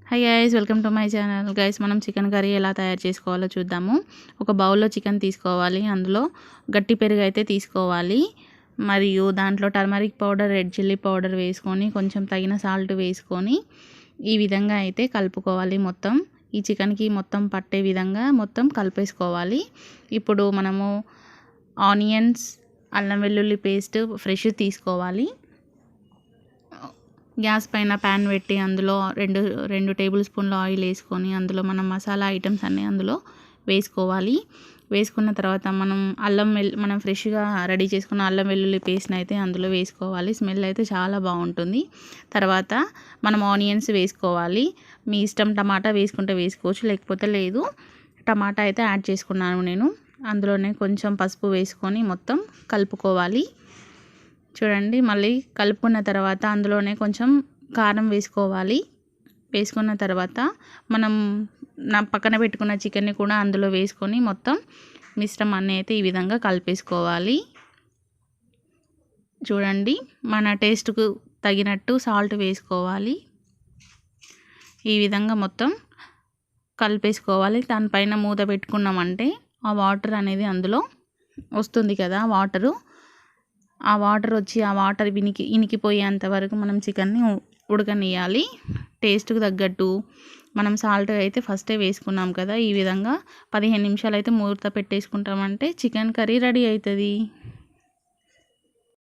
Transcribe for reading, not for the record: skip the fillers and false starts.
Hi guys, welcome to my channel. Guys, మనం chicken curry ఎలా తయారు చేసుకోవాలో చూద్దాము. ఒక బౌల్లో చికెన్ తీసుకోవాలి. అందులో గట్టి పెరుగు అయితే తీసుకోవాలి. మరియు దాంట్లో turmeric powder, red chilli powder వేసుకొని కొంచెం తగిన సాల్ట్ వేసుకొని ఈ విధంగా అయితే కలుపుకోవాలి. మొత్తం ఈ చికెన్కి మొత్తం పట్టే విధంగా మొత్తం కలిపేసుకోవాలి. ఇప్పుడు మనము ఆనియన్స్, అల్లం వెల్లుల్లి పేస్ట్ ఫ్రెష్ తీసుకోవాలి. గ్యాస్ పైన ప్యాన్ పెట్టి అందులో రెండు టేబుల్ స్పూన్ల ఆయిల్ వేసుకొని అందులో మనం మసాలా ఐటమ్స్ అన్నీ అందులో వేసుకోవాలి. వేసుకున్న తర్వాత మనం ఫ్రెష్గా రెడీ చేసుకున్న అల్లం వెల్లుల్లి పేస్ట్ని అయితే అందులో వేసుకోవాలి. స్మెల్ అయితే చాలా బాగుంటుంది. తర్వాత మనం ఆనియన్స్ వేసుకోవాలి. మీ ఇష్టం, టమాటా వేసుకుంటే వేసుకోవచ్చు, లేకపోతే లేదు. టమాటా అయితే యాడ్ చేసుకున్నాను నేను. అందులోనే కొంచెం పసుపు వేసుకొని మొత్తం కలుపుకోవాలి. చూడండి, మళ్ళీ కలుపుకున్న తర్వాత అందులోనే కొంచెం కారం వేసుకోవాలి. వేసుకున్న తర్వాత మనం పక్కన పెట్టుకున్న చికెన్ని కూడా అందులో వేసుకొని మొత్తం మిశ్రమాన్ని అయితే ఈ విధంగా కలిపేసుకోవాలి. చూడండి, మన టేస్ట్కు తగినట్టు సాల్ట్ వేసుకోవాలి. ఈ విధంగా మొత్తం కలిపేసుకోవాలి. దానిపైన మూత పెట్టుకున్నామంటే ఆ వాటర్ అనేది అందులో వస్తుంది కదా, ఆ వాటర్ వచ్చి ఆ వాటర్ ఇనికిపోయేంత వరకు మనం చికెన్ని ఉడకనియాలి. టేస్ట్కి తగ్గట్టు మనం సాల్ట్ అయితే ఫస్టే వేసుకున్నాం కదా. ఈ విధంగా 15 నిమిషాలు అయితే మూత పెట్టేసుకుంటామంటే చికెన్ కర్రీ రెడీ అవుతుంది.